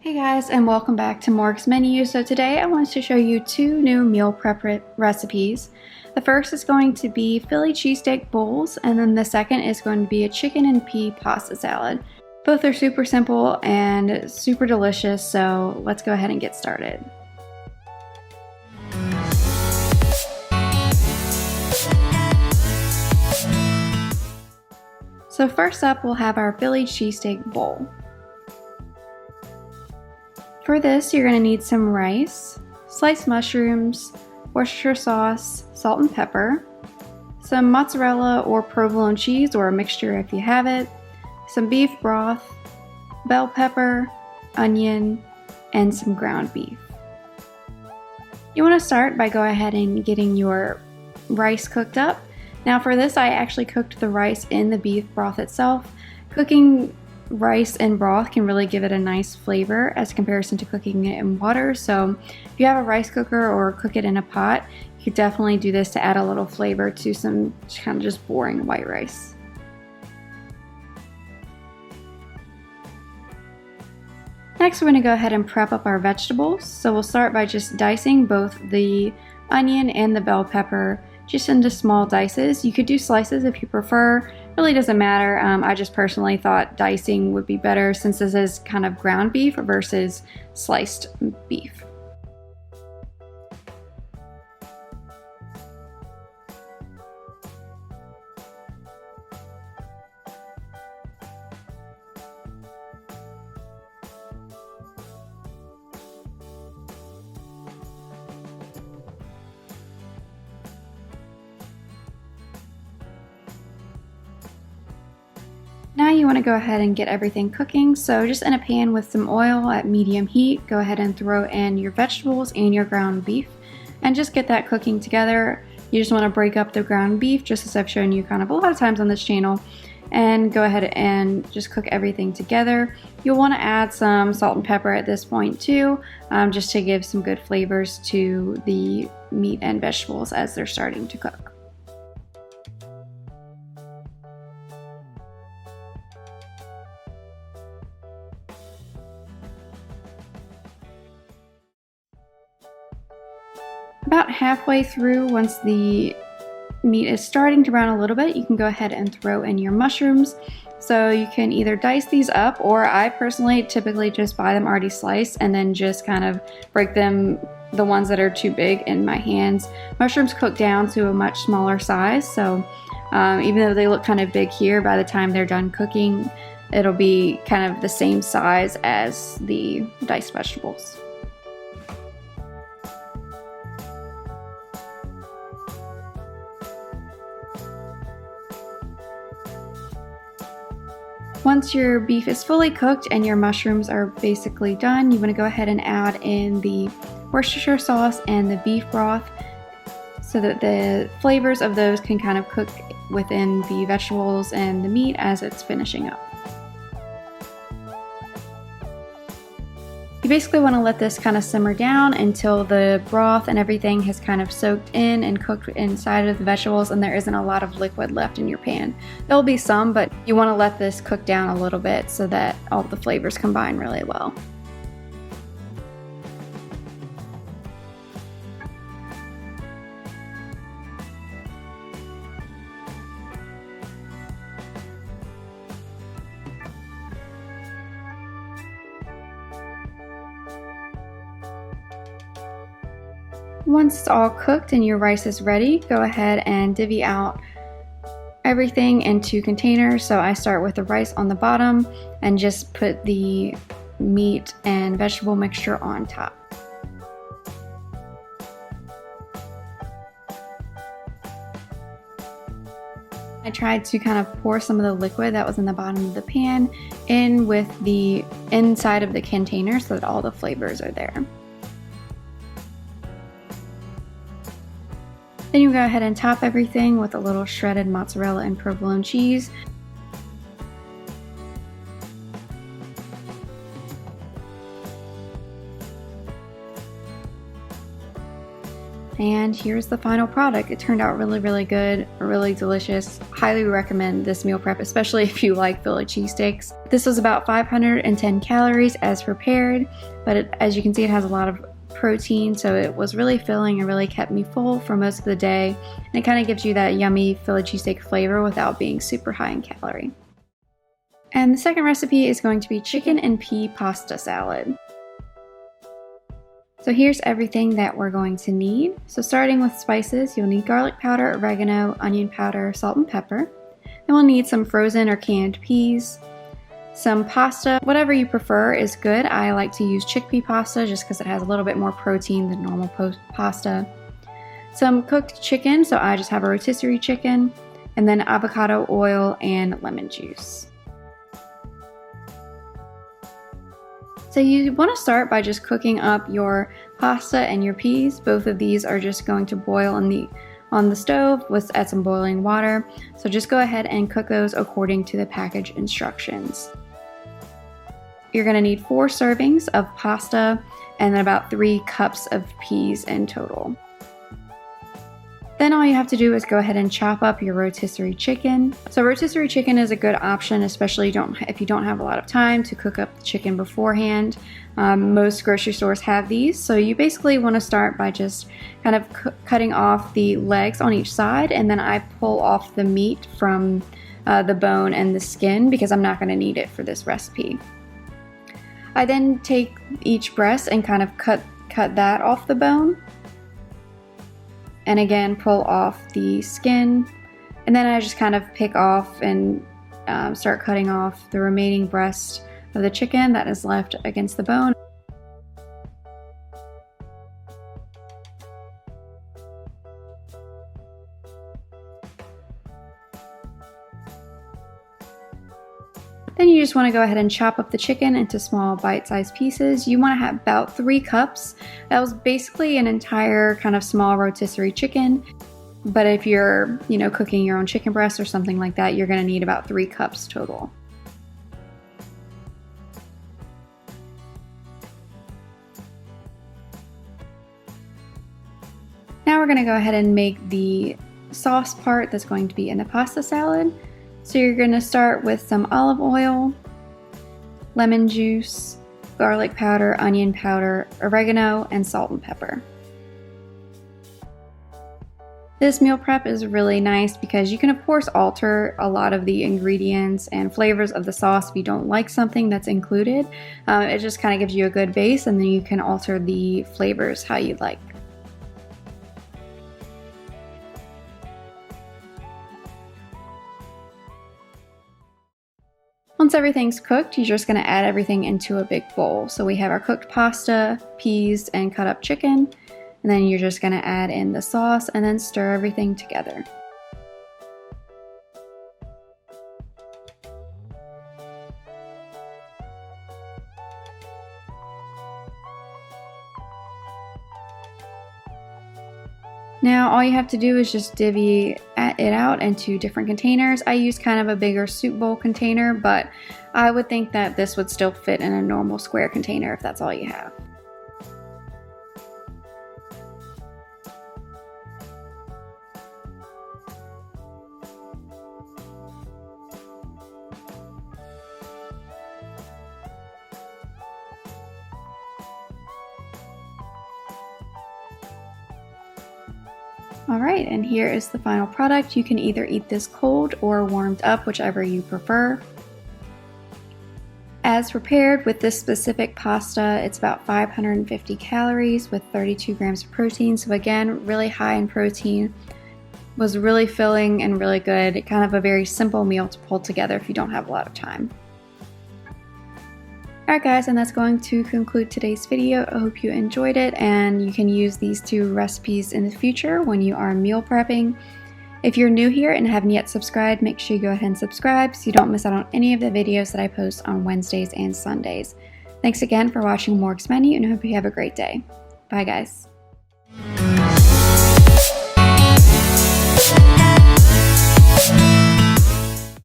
Hey guys, and welcome back to Morgs Menu. So today I wanted to show you two new meal prep recipes. The first is going to be Philly cheesesteak bowls, and then the second is going to be a chicken and pea pasta salad. Both are super simple and super delicious, so let's go ahead and get started. So first up, we'll have our Philly cheesesteak bowl. For this, you're going to need some rice, sliced mushrooms, Worcestershire sauce, salt and pepper, some mozzarella or provolone cheese or a mixture if you have it, some beef broth, bell pepper, onion, and some ground beef. You want to start by going ahead and getting your rice cooked up. Now for this, I actually cooked the rice in the beef broth itself. Cooking rice and broth can really give it a nice flavor as comparison to cooking it in water. So if you have a rice cooker or cook it in a pot, you could definitely do this to add a little flavor to some kind of just boring white rice. Next, we're going to go ahead and prep up our vegetables. So we'll start by just dicing both the onion and the bell pepper just into small dices. You could do slices if you prefer. Really doesn't matter. I just personally thought dicing would be better since this is kind of ground beef versus sliced beef. Now you want to go ahead and get everything cooking. So just in a pan with some oil at medium heat, go ahead and throw in your vegetables and your ground beef and just get that cooking together. You just want to break up the ground beef just as I've shown you kind of a lot of times on this channel, and go ahead and just cook everything together. You'll want to add some salt and pepper at this point too, just to give some good flavors to the meat and vegetables as they're starting to cook. About halfway through, once the meat is starting to brown a little bit, you can go ahead and throw in your mushrooms. So you can either dice these up, or I personally typically just buy them already sliced and then just kind of break them, the ones that are too big, in my hands. Mushrooms cook down to a much smaller size, so even though they look kind of big here, by the time they're done cooking, it'll be kind of the same size as the diced vegetables. Once your beef is fully cooked and your mushrooms are basically done, you want to go ahead and add in the Worcestershire sauce and the beef broth so that the flavors of those can kind of cook within the vegetables and the meat as it's finishing up. You basically want to let this kind of simmer down until the broth and everything has kind of soaked in and cooked inside of the vegetables and there isn't a lot of liquid left in your pan. There'll be some, but you want to let this cook down a little bit so that all the flavors combine really well. Once it's all cooked and your rice is ready, go ahead and divvy out everything into containers. So I start with the rice on the bottom and just put the meat and vegetable mixture on top. I tried to kind of pour some of the liquid that was in the bottom of the pan in with the inside of the container so that all the flavors are there. Then you go ahead and top everything with a little shredded mozzarella and provolone cheese. And here's the final product. It turned out really good, really delicious. Highly recommend this meal prep, especially if you like Philly cheesesteaks. This was about 510 calories as prepared, but as you can see, it has a lot of protein, so it was really filling and really kept me full for most of the day. And it kind of gives you that yummy Philly cheesesteak flavor without being super high in calorie. And the second recipe is going to be chicken and pea pasta salad. So here's everything that we're going to need. So starting with spices, you'll need garlic powder, oregano, onion powder, salt and pepper. And we'll need some frozen or canned peas, some pasta, whatever you prefer is good. I like to use chickpea pasta just because it has a little bit more protein than normal pasta. Some cooked chicken, so I just have a rotisserie chicken, and then avocado oil and lemon juice. So you want to start by just cooking up your pasta and your peas. Both of these are just going to boil on the stove with add some boiling water. So just go ahead and cook those according to the package instructions. You're going to need 4 servings of pasta and then about 3 cups of peas in total. Then all you have to do is go ahead and chop up your rotisserie chicken. So rotisserie chicken is a good option, especially if you don't have a lot of time to cook up the chicken beforehand. Most grocery stores have these. So you basically want to start by just kind of cutting off the legs on each side, and then I pull off the meat from the bone and the skin because I'm not going to need it for this recipe. I then take each breast and kind of cut that off the bone. And again, pull off the skin, and then I just kind of pick off and start cutting off the remaining breast of the chicken that is left against the bone. Then you just want to go ahead and chop up the chicken into small bite-sized pieces. You want to have about 3 cups. That was basically an entire kind of small rotisserie chicken. But if you're, cooking your own chicken breast or something like that, you're going to need about 3 cups total. Now we're going to go ahead and make the sauce part that's going to be in the pasta salad. So you're going to start with some olive oil, lemon juice, garlic powder, onion powder, oregano, and salt and pepper. This meal prep is really nice because you can of course alter a lot of the ingredients and flavors of the sauce if you don't like something that's included. It just kind of gives you a good base, and then you can alter the flavors how you like. Once everything's cooked, you're just going to add everything into a big bowl. So we have our cooked pasta, peas, and cut up chicken. And then you're just going to add in the sauce and then stir everything together. Now all you have to do is just divvy it out into different containers. I use kind of a bigger soup bowl container, but I would think that this would still fit in a normal square container if that's all you have. Alright, and here is the final product. You can either eat this cold or warmed up, whichever you prefer. As prepared with this specific pasta, it's about 550 calories with 32 grams of protein. So again, really high in protein. Was really filling and really good. Kind of a very simple meal to pull together if you don't have a lot of time. Alright guys, and that's going to conclude today's video. I hope you enjoyed it and you can use these 2 recipes in the future when you are meal prepping. If you're new here and haven't yet subscribed, make sure you go ahead and subscribe so you don't miss out on any of the videos that I post on Wednesdays and Sundays. Thanks again for watching Morgs Menu, and I hope you have a great day. Bye guys.